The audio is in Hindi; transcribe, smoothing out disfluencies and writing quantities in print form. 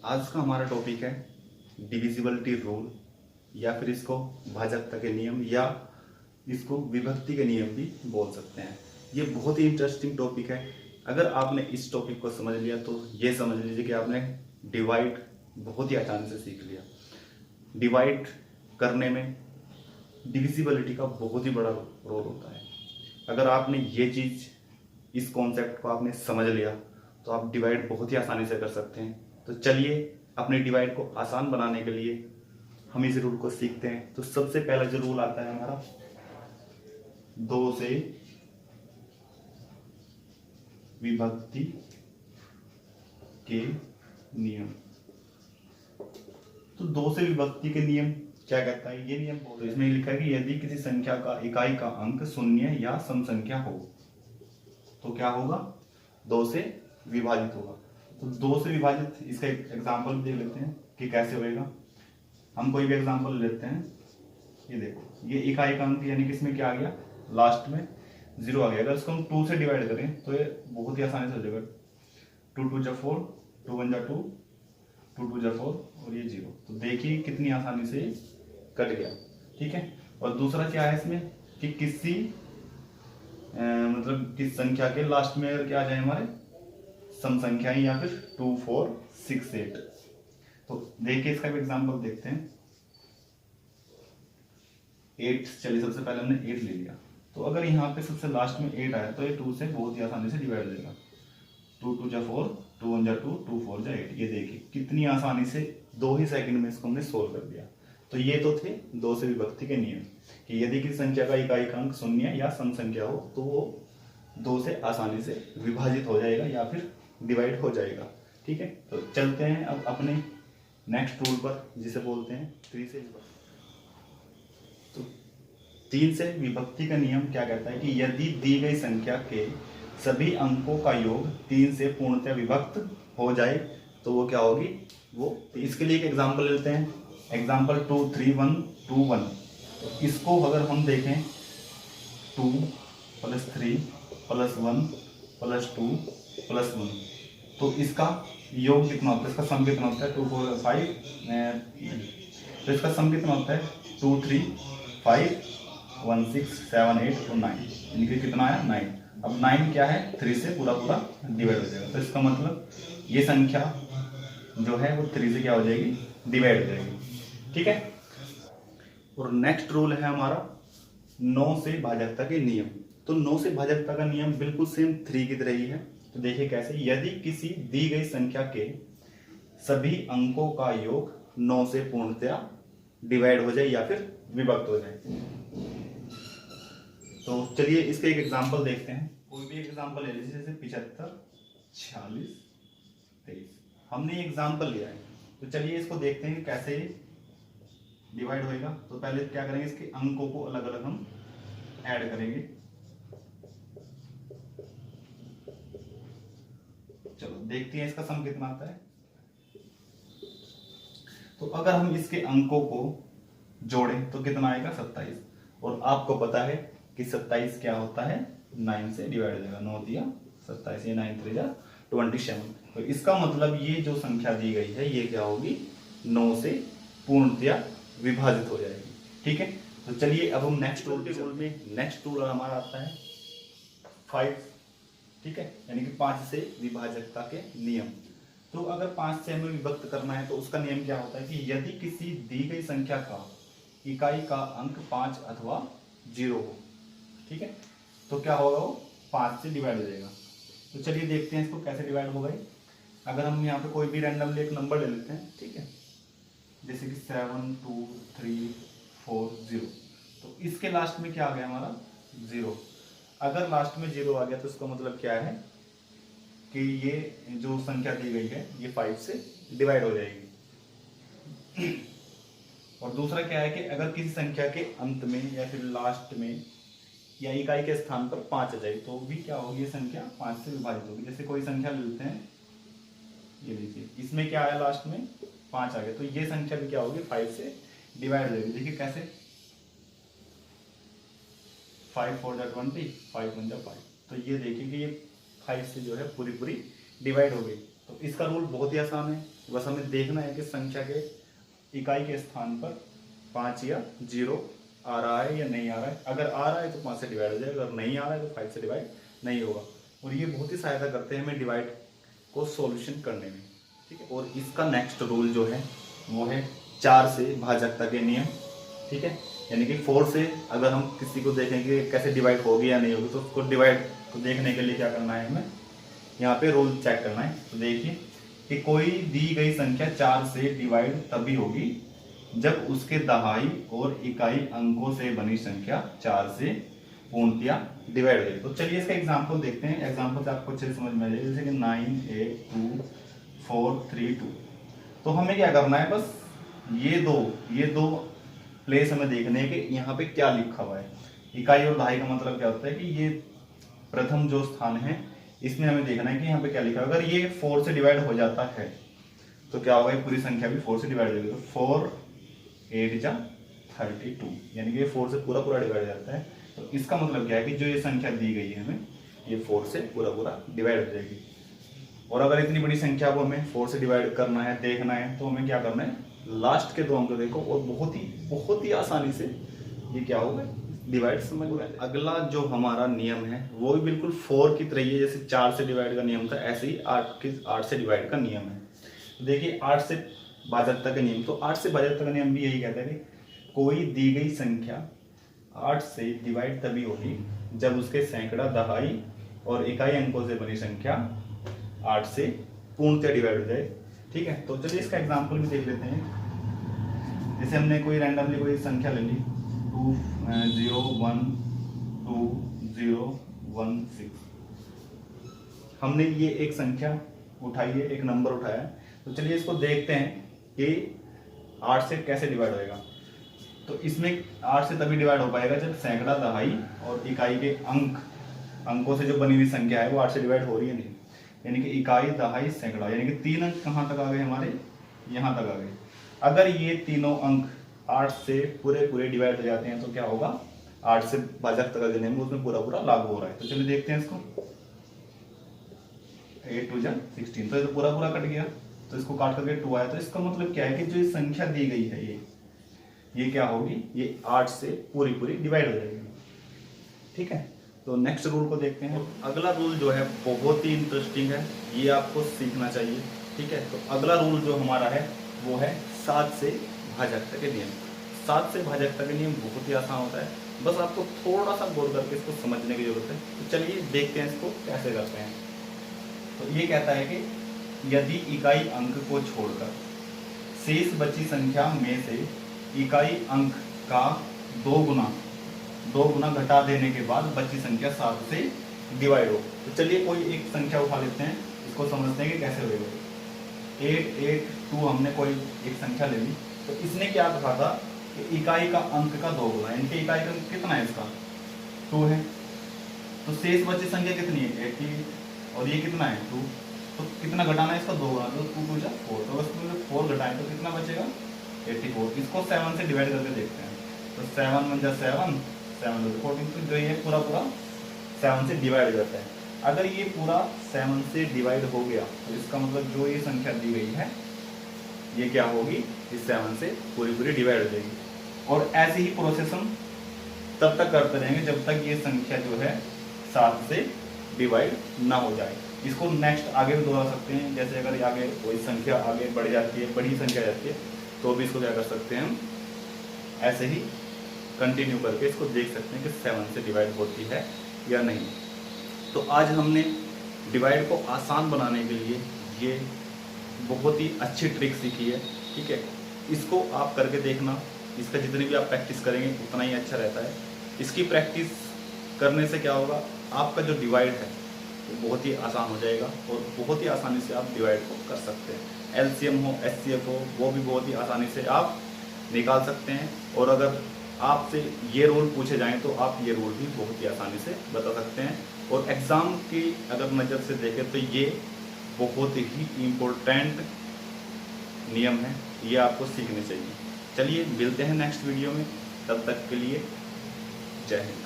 आज का हमारा टॉपिक है डिविजिबिलिटी रूल, या फिर इसको भाजकता के नियम, या इसको विभक्ति के नियम भी बोल सकते हैं। ये बहुत ही इंटरेस्टिंग टॉपिक है। अगर आपने इस टॉपिक को समझ लिया तो ये समझ लीजिए कि आपने डिवाइड बहुत ही आसानी से सीख लिया। डिवाइड करने में डिविजिबिलिटी का बहुत ही बड़ा रोल होता है। अगर आपने ये चीज़, इस कॉन्सेप्ट को आपने समझ लिया तो आप डिवाइड बहुत ही आसानी से कर सकते हैं। तो चलिए अपने डिवाइड को आसान बनाने के लिए हम इस रूल को सीखते हैं। तो सबसे पहला जो रूल आता है हमारा, दो से विभक्ति के नियम। तो दो से विभक्ति के नियम क्या कहता है? ये नियम तो इसमें लिखा है कि यदि किसी संख्या का इकाई का अंक शून्य या सम संख्या हो तो क्या होगा? दो से विभाजित होगा। तो दो से विभाजित, इसका एक एग्जाम्पल देख लेते हैं कि कैसे होएगा। हम कोई भी एग्जाम्पल लेते हैं। ये देखो, ये इकाई का अंक यानी कि इसमें क्या आ गया? लास्ट में जीरो आ गया। अगर इसको हम टू से डिवाइड करें तो ये बहुत ही आसानी से हो जाएगा। टू टू जा फोर, टू वन जा टू, टू टू जा फोर और ये जीरो। तो देखिए कितनी आसानी से कट गया। ठीक है। और दूसरा क्या है इसमें कि किसी मतलब किस संख्या के लास्ट में अगर क्या आ जाए हमारे सम संख्याएं, या फिर 2 4 6 8। तो देखिए इसका भी एग्जांपल देखते हैं। 8, चलिए सबसे पहले हमने 8 ले लिया। तो अगर यहाँ पे सबसे लास्ट में 8 आया तो ये 2 से बहुत ही आसानी से डिवाइड हो जाएगा। 2 2 जा 4, 2 1 जा 2, 2 4 जा 8। ये देखिए कितनी आसानी से 2 ही सेकंड में इसको हमने सोल्व कर दिया। तो ये तो थे दो से विभक्ति के नियम कि यदि किसी संख्या का इकाई का अंक शून्य या सम संख्या हो तो वो 2 से आसानी से विभाजित हो जाएगा या फिर डिवाइड हो जाएगा। ठीक है। तो चलते हैं अब अपने नेक्स्ट रूल पर, जिसे बोलते हैं 3 से विभक्ति। तो 3 से विभक्ति का नियम क्या कहता है कि यदि दी गई संख्या के सभी अंकों का योग 3 से पूर्णतः विभक्त हो जाए तो वो क्या होगी? वो, इसके लिए एक एग्जांपल लेते हैं। एग्जाम्पल 2 3 1 2 1। तो इसको अगर हम देखें 2 + 3 + 1 + 2 + 1, तो इसका योग कितना होता है? इसका सम कितना होता है? 2 4 5। तो इसका सम कितना होता है? 2 3 5 1 6 7 8 और 9। यानी कि कितना आया? 9। अब 9 क्या है? 3 से पूरा पूरा डिवाइड हो जाएगा। तो इसका मतलब ये संख्या जो है वो 3 से क्या हो जाएगी? डिवाइड हो जाएगी। ठीक है। और नेक्स्ट रूल है हमारा 9 से भाजकता के नियम। तो 9 से भाजकता का नियम बिल्कुल सेम 3 की तरह ही है। तो देखिए कैसे, यदि किसी दी गई संख्या के सभी अंकों का योग 9 से पूर्णतया डिवाइड हो जाए या फिर विभक्त हो जाए। तो चलिए इसका एक एग्जांपल देखते हैं। कोई भी एग्जांपल ले लीजिए, जैसे 75 46 23। हमने एग्जांपल लिया है। तो चलिए इसको देखते हैं कि कैसे डिवाइड होएगा। तो पहले क्या करेंगे, इसके अंकों को अलग अलग हम ऐड करेंगे। चलो देखते हैं इसका सम कितना आता है। तो अगर हम इसके अंकों को जोड़ें तो कितना आएगा? 27। और आपको पता है कि 27 क्या होता है? 9 से डिवाइड हो जाएगा। 9 दिया 27, ये 9 3 जा 27। तो इसका मतलब ये जो संख्या दी गई है ये क्या होगी? 9 से पूर्णतया विभाजित हो जाएगी। ठीक है। तो चलिए अब हम नेक्स्ट रूल में, नेक्स्ट रूल हमारा आता है 5। ठीक है। यानी कि 5 से विभाजकता के नियम। तो अगर 5 से हमें विभक्त करना है तो उसका नियम क्या होता है कि यदि किसी दी गई संख्या का इकाई का अंक 5 अथवा 0 हो, ठीक है, तो क्या होगा? वो 5 से डिवाइड हो जाएगा। तो चलिए देखते हैं इसको कैसे डिवाइड होगा। अगर हम यहाँ पे कोई भी रैंडमली एक नंबर ले लेते हैं, ठीक है, जैसे कि 7 2 3 4 0। तो इसके लास्ट में क्या आ गया हमारा? 0। अगर लास्ट में 0 आ गया तो इसका मतलब क्या है कि ये जो संख्या दी गई है ये 5 से डिवाइड हो जाएगी। और दूसरा क्या है कि अगर किसी संख्या के अंत में या फिर लास्ट में या इकाई के स्थान पर 5 आ जाए तो भी क्या होगी? ये संख्या 5 से विभाजित होगी। जैसे कोई संख्या लेते हैं, ये लीजिए, इसमें क्या आया? लास्ट में 5 आ गया। तो ये संख्या भी क्या होगी? 5 से डिवाइड हो जाएगी। देखिए कैसे, 5 4 जा 20, 5 1 जा 5। तो ये देखिए कि ये 5 से जो है पूरी पूरी डिवाइड हो गई। तो इसका रूल बहुत ही आसान है। बस हमें देखना है कि संख्या के इकाई के स्थान पर 5 या 0 आ रहा है या नहीं आ रहा है। अगर आ रहा है तो 5 से डिवाइड हो जाएगा, अगर नहीं आ रहा है तो 5 से डिवाइड नहीं होगा। और ये बहुत ही सहायता करते हैं हमें डिवाइड को सॉल्यूशन करने में, ठीक है। और इसका नेक्स्ट रूल जो है वो है 4 से भाजकता के नियम, ठीक है। यानी कि 4 से अगर हम किसी को देखेंगे कैसे डिवाइड होगी या नहीं होगी, तो उसको डिवाइड को देखने के लिए क्या करना है, हमें यहाँ पे रूल चेक करना है। तो देखिए कि कोई दी गई संख्या 4 से डिवाइड तभी होगी जब उसके दहाई और इकाई अंकों से बनी संख्या 4 से पूर्णतया डिवाइड हो जाए। तो चलिए इसका एग्जाम्पल देखते हैं, एग्जाम्पल से आपको अच्छे से समझ में आ जाएगा। जैसे कि 9, 8, 2, 4, 3, 2। तो हमें क्या करना है, बस ये दो प्लेस हमें देखने हैं कि यहाँ पे क्या लिखा हुआ है। इकाई और दहाई का मतलब क्या होता है कि ये प्रथम जो स्थान है इसमें हमें देखना है कि यहाँ पे क्या लिखा है। अगर ये 4 से डिवाइड हो जाता है तो क्या होगा, पूरी संख्या भी 4 से डिवाइड हो जाएगी। तो 4 8 जा 32, यानी कि 4 से पूरा डिवाइड हो जाता है। तो इसका मतलब क्या है कि जो ये संख्या दी गई है हमें, ये 4 से पूरा डिवाइड हो जाएगी। और अगर इतनी बड़ी संख्या को हमें 4 से डिवाइड करना है, देखना है, तो हमें क्या करना है, लास्ट के 2 अंक देखो और बहुत ही आसानी से ये क्या होगा, डिवाइड समझ में। अगला जो हमारा नियम है वो भी बिल्कुल 4 की तरह ही है। जैसे 4 से डिवाइड का नियम था, ऐसे ही 8 से डिवाइड का नियम है। तो देखिए 8 से भाजकता का नियम, तो 8 से भाजकता का नियम भी यही कहता है कि कोई दी गई संख्या 8 से डिवाइड तभी होगी जब उसके सैकड़ा, दहाई और इकाई अंकों से बनी संख्या 8 से पूर्णतः डिवाइड हो जाए, ठीक है। तो चलिए इसका एग्जाम्पल भी देख लेते हैं। जैसे हमने कोई रैंडमली कोई संख्या ले ली 2 0 1 2 0 1 6। हमने ये एक संख्या उठाई है, एक नंबर उठाया है। तो चलिए इसको देखते हैं कि 8 से कैसे डिवाइड होएगा। तो इसमें 8 से तभी डिवाइड हो पाएगा जब सैकड़ा, दहाई और इकाई के अंकों से जो बनी हुई संख्या है वो 8 से डिवाइड हो रही है नहीं। यानी कि इकाई, दहाई, सैकड़ा, यानी कि 3 अंक कहाँ तक आ गए हमारे, यहाँ तक आ गए। अगर ये तीनों अंक 8 से पूरे डिवाइड हो जाते हैं तो क्या होगा, 8 से भाजकता का नियम उसमें पूरा लागू हो रहा है। तो चलिए देखते हैं इसको। 8 2 जा 16, तो ये तो पूरा कट गया, तो इसको काट करके 2 आया। तो इसका मतलब क्या है कि जो संख्या दी गई है ये क्या होगी, ये 8 से पूरी डिवाइड हो जाएगी, ठीक है। तो नेक्स्ट रूल को देखते हैं। अगला रूल जो है बहुत ही इंटरेस्टिंग है, ये आपको सीखना चाहिए, ठीक है। तो अगला रूल जो हमारा है वो है 7 से भाजकता के नियम। 7 से भाजकता के नियम बहुत ही आसान होता है, बस आपको थोड़ा सा गौर करके इसको समझने की जरूरत है। तो चलिए देखते हैं इसको कैसे करते हैं। तो ये कहता है कि यदि इकाई अंक को छोड़कर शेष बची संख्या में से इकाई अंक का 2 गुना घटा देने के बाद बची संख्या 7 से डिवाइड हो। तो चलिए कोई एक संख्या उठा लेते हैं, इसको समझते हैं कि कैसे होगा। 8 8 2 हमने कोई एक संख्या ले ली। तो इसने क्या कहा था कि इकाई का अंक का 2 गुना, यानी कि इकाई का अंक कितना है, इसका 2 है। तो शेष बची संख्या कितनी है, 80, और ये कितना है 2। तो कितना घटाना है इसका, 2 गुना, तो 2 2 जा 4। तो बस 4 घटाएं तो कितना बचेगा, 84। इसको 7 से डिवाइड करके देखते हैं। तो 7 1 जा 7, 7 2 14। तो जो ये पूरा 7 से डिवाइड करता है। अगर ये पूरा 7 से डिवाइड हो गया तो इसका मतलब जो ये संख्या दी गई है ये क्या होगी, इस 7 से पूरी डिवाइड हो जाएगी। और ऐसे ही प्रोसेस हम तब तक करते रहेंगे जब तक ये संख्या जो है 7 से डिवाइड ना हो जाए। इसको नेक्स्ट आगे भी दोहरा सकते हैं। जैसे अगर आगे कोई संख्या आगे बढ़ जाती है, बड़ी संख्या जाती है, तो भी इसको क्या कर सकते हैं हम, ऐसे ही कंटिन्यू करके इसको देख सकते हैं कि 7 से डिवाइड होती है या नहीं। तो आज हमने डिवाइड को आसान बनाने के लिए ये बहुत ही अच्छी ट्रिक सीखी है, ठीक है। इसको आप करके देखना, इसका जितनी भी आप प्रैक्टिस करेंगे उतना ही अच्छा रहता है। इसकी प्रैक्टिस करने से क्या होगा, आपका जो डिवाइड है वो बहुत ही आसान हो जाएगा और बहुत ही आसानी से आप डिवाइड को कर सकते हैं। एलसीएम हो, एचसीएफ हो, वो भी बहुत ही आसानी से आप निकाल सकते हैं। और अगर आपसे ये रूल पूछे जाएं तो आप ये रूल भी बहुत ही आसानी से बता सकते हैं। और एग्ज़ाम की अगर नज़र से देखें तो ये बहुत ही इम्पोर्टेंट नियम है, ये आपको सीखने चाहिए। चलिए मिलते हैं नेक्स्ट वीडियो में, तब तक के लिए जय हिंद।